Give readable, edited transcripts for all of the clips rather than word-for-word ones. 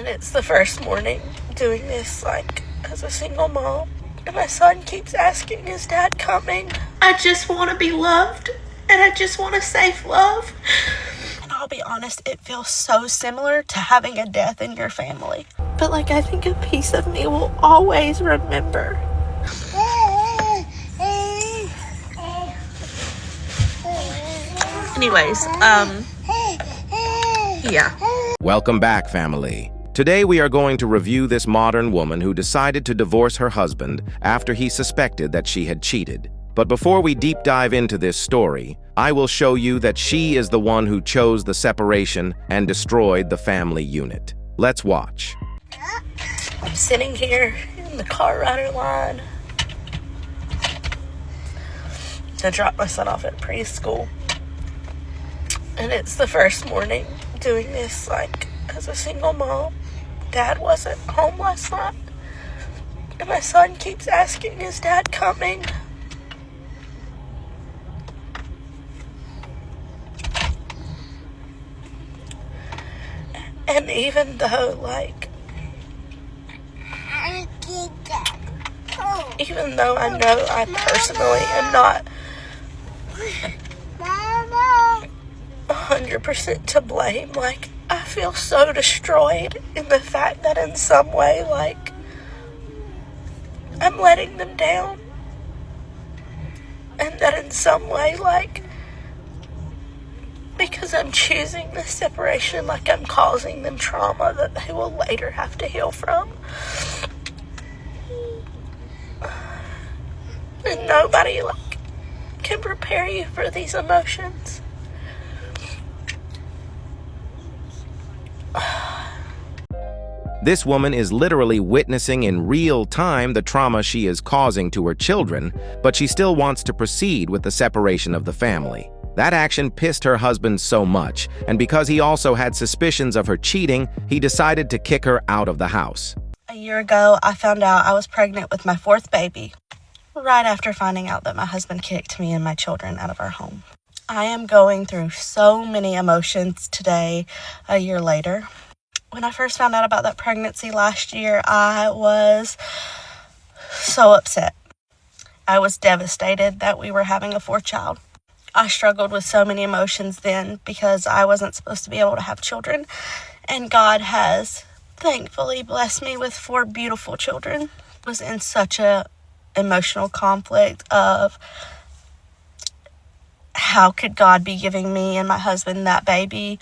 it's the first morning doing this, as a single mom. And my son keeps asking, is Dad coming? I just want to be loved, and I just want a safe love. And I'll be honest, it feels so similar to having a death in your family. But, I think a piece of me will always remember. Anyways, yeah. Welcome back, family. Today we are going to review this modern woman who decided to divorce her husband after he suspected that she had cheated. But before we deep dive into this story, I will show you that she is the one who chose the separation and destroyed the family unit. Let's watch. I'm sitting here in the car rider line to drop my son off at preschool. And it's the first morning doing this, as a single mom. Dad wasn't home last night. And my son keeps asking, is Dad coming? And even though, even though I know I personally am not 100% to blame, I feel so destroyed in the fact that in some way, I'm letting them down. And that in some way, because I'm choosing this separation, I'm causing them trauma that they will later have to heal from. And nobody, can prepare you for these emotions. This woman is literally witnessing in real time the trauma she is causing to her children, but she still wants to proceed with the separation of the family. That action pissed her husband so much, and because he also had suspicions of her cheating, he decided to kick her out of the house. A year ago, I found out I was pregnant with my fourth baby, right after finding out that my husband kicked me and my children out of our home. I am going through so many emotions today, a year later. When I first found out about that pregnancy last year, I was so upset. I was devastated that we were having a fourth child. I struggled with so many emotions then because I wasn't supposed to be able to have children. And God has thankfully blessed me with 4 beautiful children. I was in such a emotional conflict of how could God be giving me and my husband that baby,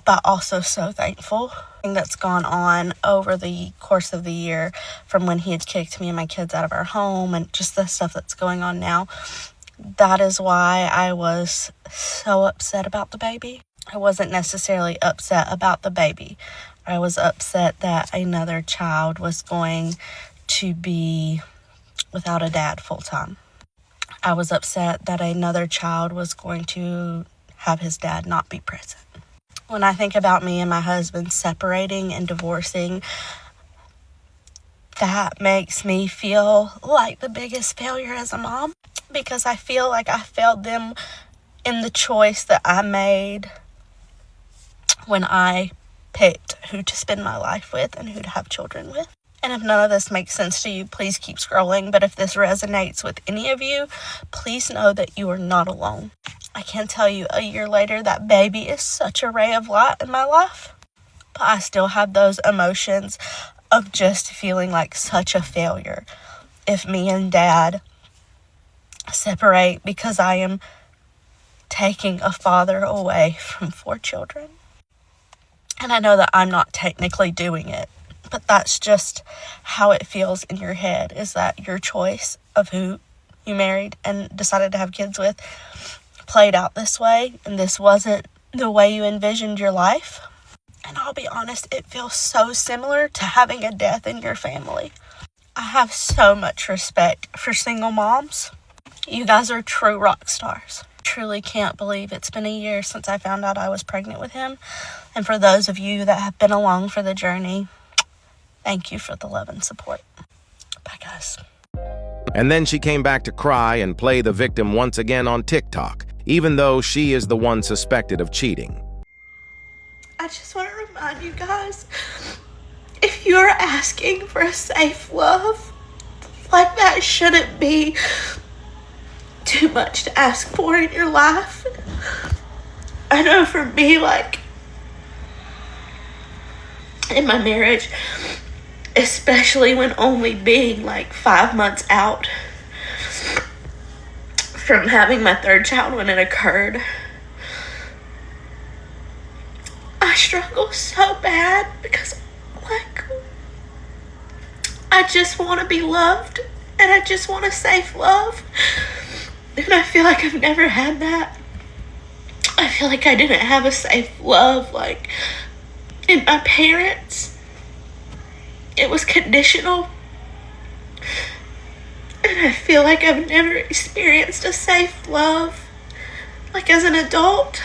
but also so thankful. That's gone on over the course of the year, from when he had kicked me and my kids out of our home and just the stuff that's going on now. That is why I was so upset about the baby. I wasn't necessarily upset about the baby. I was upset that another child was going to be without a dad full time. I was upset that another child was going to have his dad not be present. When I think about me and my husband separating and divorcing, that makes me feel like the biggest failure as a mom, because I feel like I failed them in the choice that I made when I picked who to spend my life with and who to have children with. And if none of this makes sense to you, please keep scrolling. But if this resonates with any of you, please know that you are not alone. I can tell you, a year later, that baby is such a ray of light in my life. But I still have those emotions of just feeling like such a failure if me and Dad separate, because I am taking a father away from 4 children. And I know that I'm not technically doing it, but that's just how it feels in your head, is that your choice of who you married and decided to have kids with played out this way, and this wasn't the way you envisioned your life. And I'll be honest, it feels so similar to having a death in your family. I have so much respect for single moms. You guys are true rock stars. Truly can't believe it's been a year since I found out I was pregnant with him. And for those of you that have been along for the journey, thank you for the love and support. Bye, guys. And then she came back to cry and play the victim once again on TikTok, even though she is the one suspected of cheating. I just want to remind you guys, you're asking for a safe love, like that shouldn't be too much to ask for in your life. I know for me, like, in my marriage, especially when only being like 5 months out from having my third child when it occurred, I struggle so bad because, like, I just want to be loved and I just want a safe love. And I feel like I've never had that. I feel like I didn't have a safe love, like, in my parents. It was conditional. And I feel like I've never experienced a safe love, like, as an adult.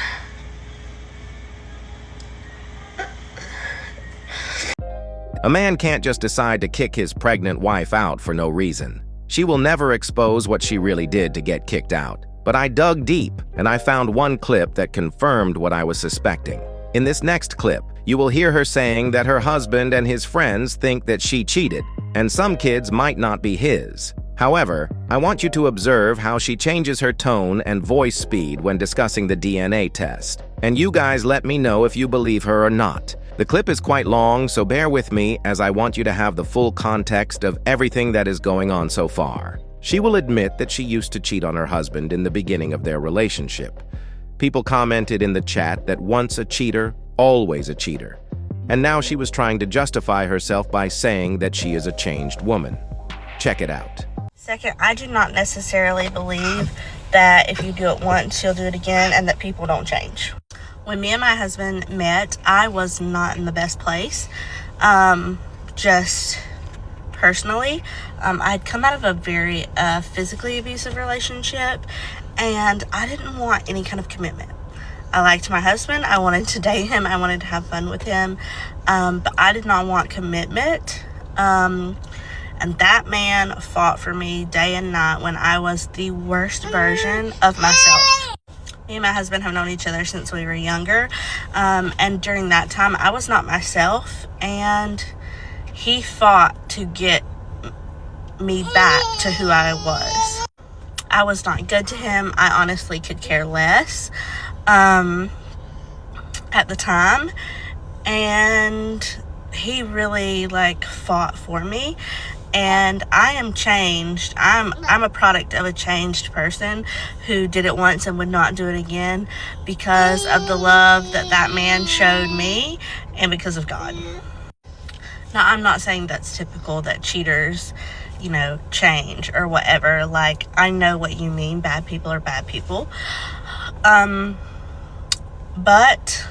A man can't just decide to kick his pregnant wife out for no reason. She will never expose what she really did to get kicked out. But I dug deep, and I found one clip that confirmed what I was suspecting. In this next clip, you will hear her saying that her husband and his friends think that she cheated, and some kids might not be his. However, I want you to observe how she changes her tone and voice speed when discussing the DNA test. And you guys let me know if you believe her or not. The clip is quite long, so bear with me as I want you to have the full context of everything that is going on so far. She will admit that she used to cheat on her husband in the beginning of their relationship. People commented in the chat that once a cheater, always a cheater. And now she was trying to justify herself by saying that she is a changed woman. Check it out. Second, I do not necessarily believe that if you do it once, you'll do it again, and that people don't change. When me and my husband met, I was not in the best place. Just personally, I'd come out of a very physically abusive relationship, and I didn't want any kind of commitment. I liked my husband. I wanted to date him. I wanted to have fun with him, but I did not want commitment. And that man fought for me day and night when I was the worst version of myself. Me and my husband have known each other since we were younger, and during that time, I was not myself, and he fought to get me back to who I was. I was not good to him. I honestly could care less at the time, and he really, like, fought for me. And I am changed. I'm a product of a changed person who did it once and would not do it again because of the love that that man showed me and because of God. Now, I'm not saying that's typical that cheaters, you know, change or whatever. Like, I know what you mean. Bad people are bad people. But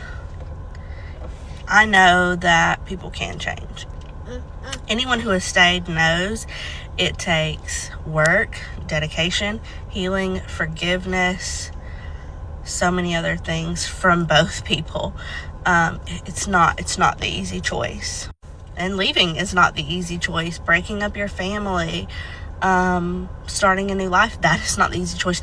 I know that people can change. Anyone who has stayed knows it takes work, dedication, healing, forgiveness, so many other things from both people. It's not the easy choice. And leaving is not the easy choice. Breaking up your family, starting a new life, that is not the easy choice.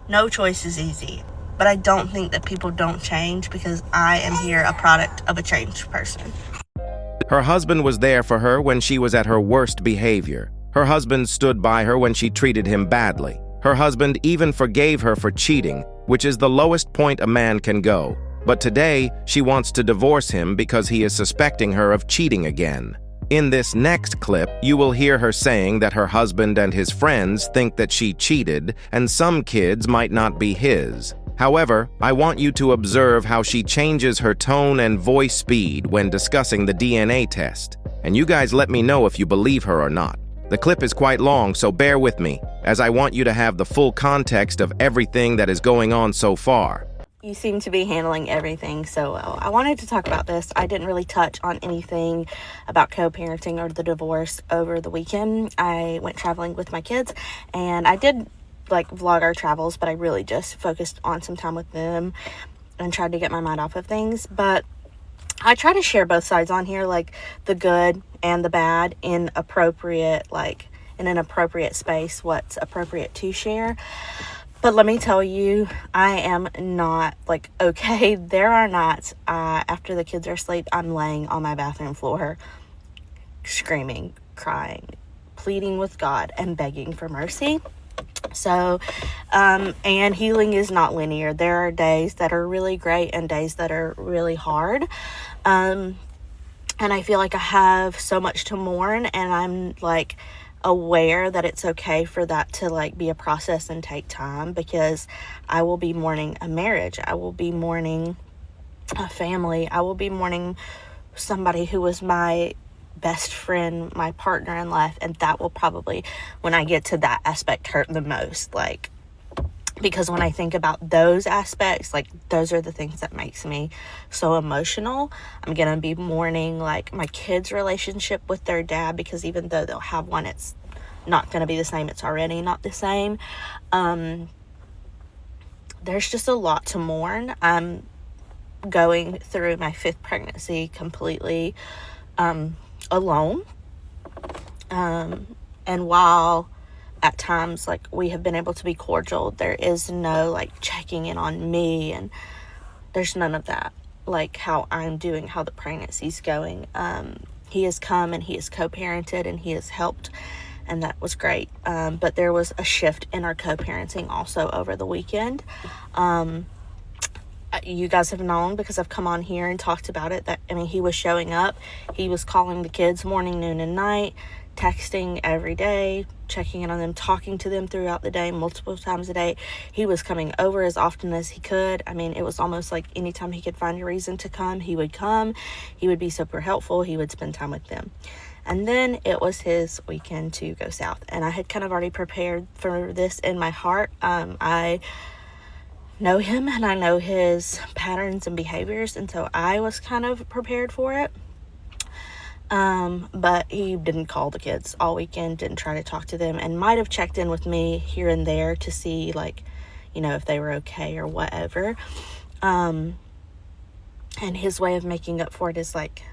No choice is easy. But I don't think that people don't change because I am here a product of a changed person. Her husband was there for her when she was at her worst behavior. Her husband stood by her when she treated him badly. Her husband even forgave her for cheating, which is the lowest point a man can go. But today, she wants to divorce him because he is suspecting her of cheating again. In this next clip, you will hear her saying that her husband and his friends think that she cheated and some kids might not be his. However, I want you to observe how she changes her tone and voice speed when discussing the DNA test. And you guys let me know if you believe her or not. The clip is quite long, so bear with me, as I want you to have the full context of everything that is going on so far. You seem to be handling everything so well. I wanted to talk about this. I didn't really touch on anything about co-parenting or the divorce over the weekend. I went traveling with my kids, and I did vlog our travels, but I really just focused on some time with them and tried to get my mind off of things. But I try to share both sides on here, like the good and the bad, in an appropriate space, what's appropriate to share. But let me tell you, I am not okay. There are nights after the kids are asleep, I'm laying on my bathroom floor screaming, crying, pleading with God, and begging for mercy. So, and healing is not linear. There are days that are really great and days that are really hard. And I feel like I have so much to mourn, and I'm like aware that it's okay for that to like be a process and take time, because I will be mourning a marriage. I will be mourning a family. I will be mourning somebody who was my best friend, my partner in life, and that will probably, when I get to that aspect, hurt the most, like, because when I think about those aspects, like, those are the things that makes me so emotional. I'm gonna be mourning like my kids' relationship with their dad, because even though they'll have one, it's not gonna be the same. It's already not the same. There's just a lot to mourn. I'm going through my 5th pregnancy completely alone, and while at times like we have been able to be cordial, there is no like checking in on me, and there's none of that, like how I'm doing, how the pregnancy's going. He has come and he has co-parented and he has helped, and that was great. But there was a shift in our co-parenting also over the weekend. You guys have known, because I've come on here and talked about it, that, I mean, he was showing up. He was calling the kids morning, noon, and night, texting every day, checking in on them, talking to them throughout the day, multiple times a day. He was coming over as often as he could. I mean, it was almost like anytime he could find a reason to come, he would come. He would be super helpful. He would spend time with them. And then it was his weekend to go south. And I had kind of already prepared for this in my heart. I know him and I know his patterns and behaviors, and so I was kind of prepared for it. But he didn't call the kids all weekend, didn't try to talk to them, and might have checked in with me here and there to see, like, you know, if they were okay or whatever. And his way of making up for it is like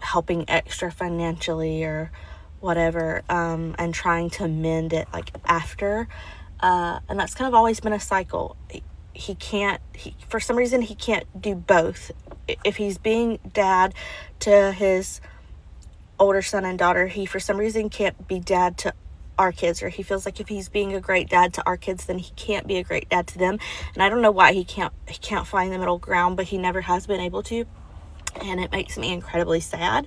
helping extra financially or whatever, and trying to mend it like after. And that's kind of always been a cycle. For some reason, he can't do both. If he's being dad to his older son and daughter, he for some reason can't be dad to our kids, or he feels like if he's being a great dad to our kids, then he can't be a great dad to them. And I don't know why he can't find the middle ground, but he never has been able to, and it makes me incredibly sad.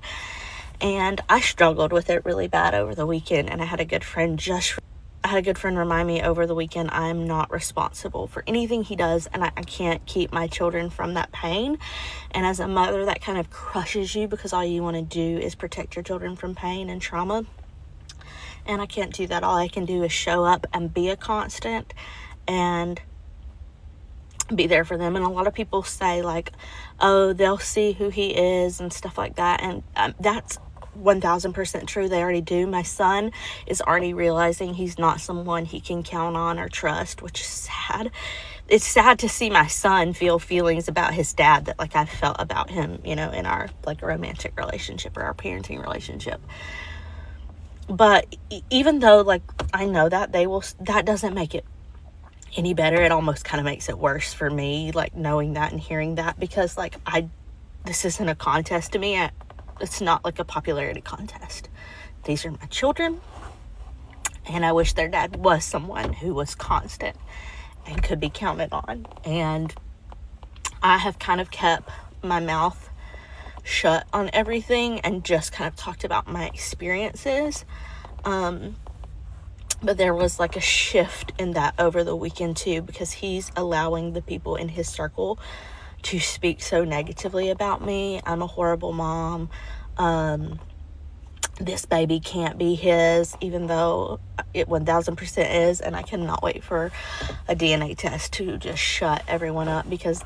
And I struggled with it really bad over the weekend, and I had a good friend remind me over the weekend, I'm not responsible for anything he does, and I can't keep my children from that pain. And as a mother, that kind of crushes you, because all you want to do is protect your children from pain and trauma. And I can't do that. All I can do is show up and be a constant and be there for them. And a lot of people say, like, oh, they'll see who he is and stuff like that. And that's 1000% true. They already do. My son is already realizing he's not someone he can count on or trust, which is sad. It's sad to see my son feel feelings about his dad that like I felt about him, you know, in our like romantic relationship or our parenting relationship. But even though like I know that that doesn't make it any better. It almost kind of makes it worse for me, like knowing that and hearing that, because like this isn't a contest to me. It's not like a popularity contest. These are my children, and I wish their dad was someone who was constant and could be counted on. And I have kind of kept my mouth shut on everything and just kind of talked about my experiences. But there was like a shift in that over the weekend too, because he's allowing the people in his circle to speak so negatively about me. I'm a horrible mom. This baby can't be his, even though it 1000% is. And I cannot wait for a DNA test to just shut everyone up, because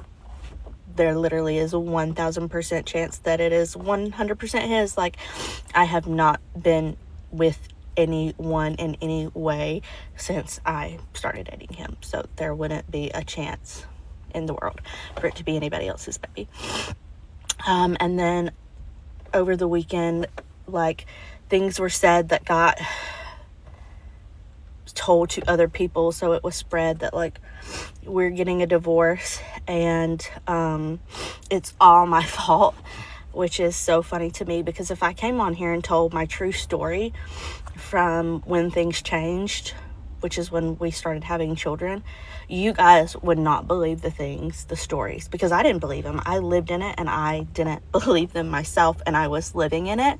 there literally is a 1000% chance that it is 100% his. Like, I have not been with anyone in any way since I started dating him, so there wouldn't be a chance in the world for it to be anybody else's baby. And then over the weekend, like, things were said that got told to other people, so it was spread that like we're getting a divorce, and it's all my fault. which is so funny to me, because if I came on here and told my true story from when things changed, which is when we started having children, you guys would not believe the stories, because I didn't believe them. I lived in it, and I didn't believe them myself, and I was living in it.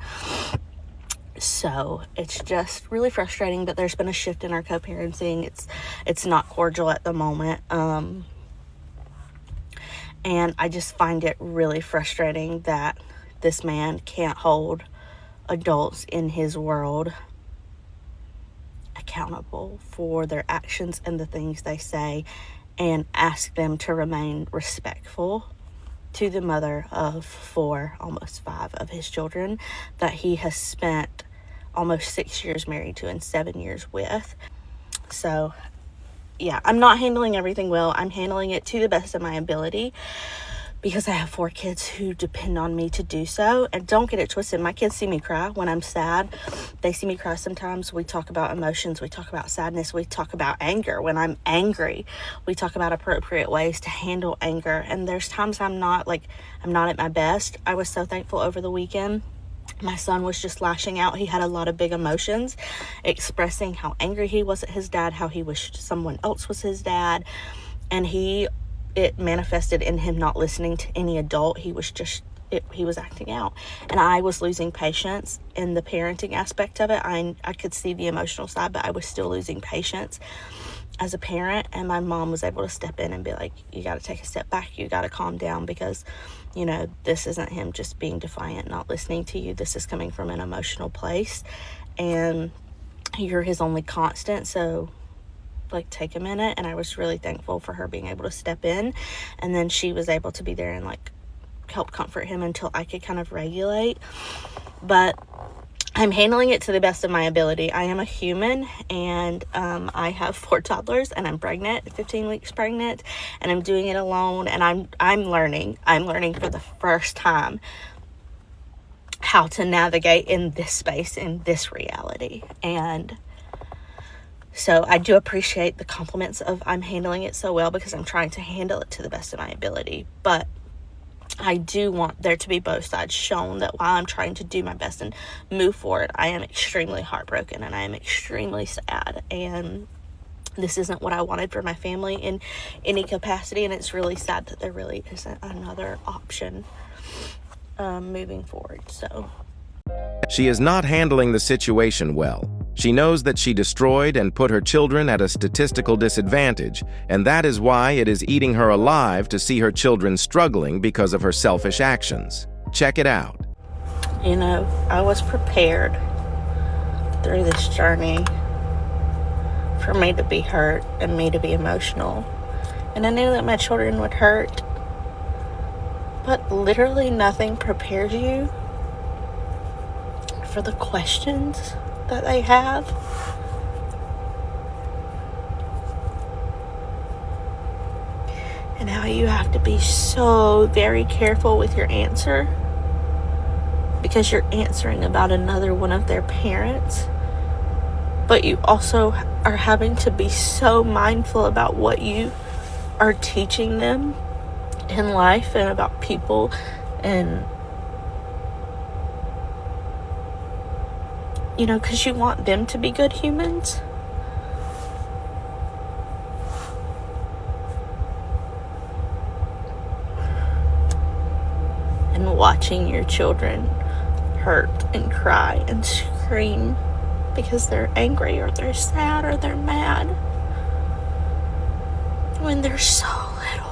So it's just really frustrating that there's been a shift in our co-parenting. It's not cordial at the moment. And I just find it really frustrating that this man can't hold adults in his world accountable for their actions and the things they say, and ask them to remain respectful to the mother of 4, almost 5 of his children that he has spent almost 6 years married to and 7 years with. So yeah, I'm not handling everything well. I'm handling it to the best of my ability, because I have 4 kids who depend on me to do so. And don't get it twisted, my kids see me cry when I'm sad. They see me cry sometimes. We talk about emotions. We talk about sadness. We talk about anger. When I'm angry, we talk about appropriate ways to handle anger. And there's times I'm not at my best. I was so thankful over the weekend. My son was just lashing out. He had a lot of big emotions, expressing how angry he was at his dad, how he wished someone else was his dad. And it manifested in him not listening to any adult. He was acting out. And I was losing patience in the parenting aspect of it. I could see the emotional side, but I was still losing patience as a parent. And my mom was able to step in and be like, you got to take a step back. You got to calm down, because, this isn't him just being defiant, not listening to you. This is coming from an emotional place, and you're his only constant. So take a minute. And I was really thankful for her being able to step in, and then she was able to be there and help comfort him until I could kind of regulate. But I'm handling it to the best of my ability. I am a human, and I have 4 toddlers, and I'm pregnant, 15 weeks pregnant, and I'm doing it alone. And I'm learning for the first time how to navigate in this space, in this reality. And so I do appreciate the compliments of I'm handling it so well, because I'm trying to handle it to the best of my ability. But I do want there to be both sides shown, that while I'm trying to do my best and move forward, I am extremely heartbroken, and I am extremely sad. And this isn't what I wanted for my family in any capacity. And it's really sad that there really isn't another option moving forward. So She is not handling the situation well. She knows that she destroyed and put her children at a statistical disadvantage, and that is why it is eating her alive to see her children struggling because of her selfish actions. Check it out. I was prepared through this journey for me to be hurt and me to be emotional. And I knew that my children would hurt. But literally nothing prepares you for the questions that they have. And how you have to be so very careful with your answer, because you're answering about another one of their parents. But you also are having to be so mindful about what you are teaching them in life and about people, and because you want them to be good humans. And watching your children hurt and cry and scream because they're angry or they're sad or they're mad when they're so little.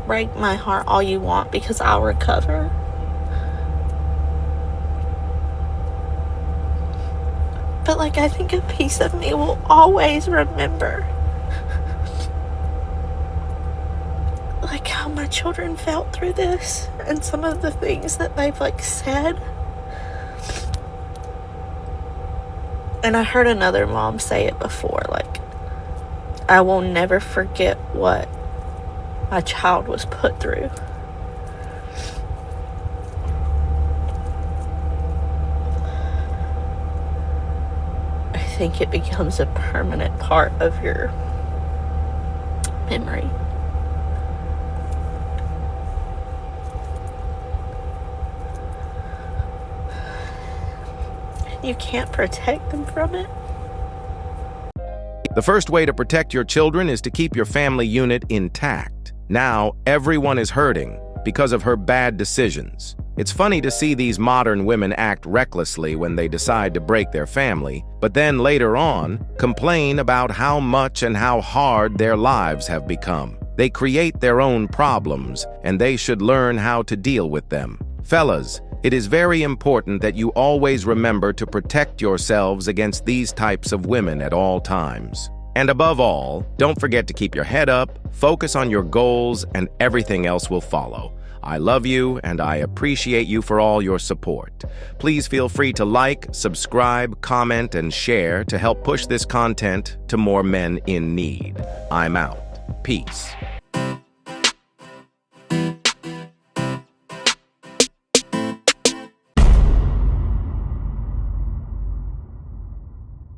Break my heart all you want, because I'll recover. But I think a piece of me will always remember how my children felt through this, and some of the things that they've said. And I heard another mom say it before, I will never forget what my child was put through. think it becomes a permanent part of your memory. You can't protect them from it. The first way to protect your children is to keep your family unit intact. Now, everyone is hurting because of her bad decisions. It's funny to see these modern women act recklessly when they decide to break their family, but then later on, complain about how much and how hard their lives have become. They create their own problems, and they should learn how to deal with them. Fellas, it is very important that you always remember to protect yourselves against these types of women at all times. And above all, don't forget to keep your head up, focus on your goals, and everything else will follow. I love you, and I appreciate you for all your support. Please feel free to like, subscribe, comment, and share to help push this content to more men in need. I'm out. Peace.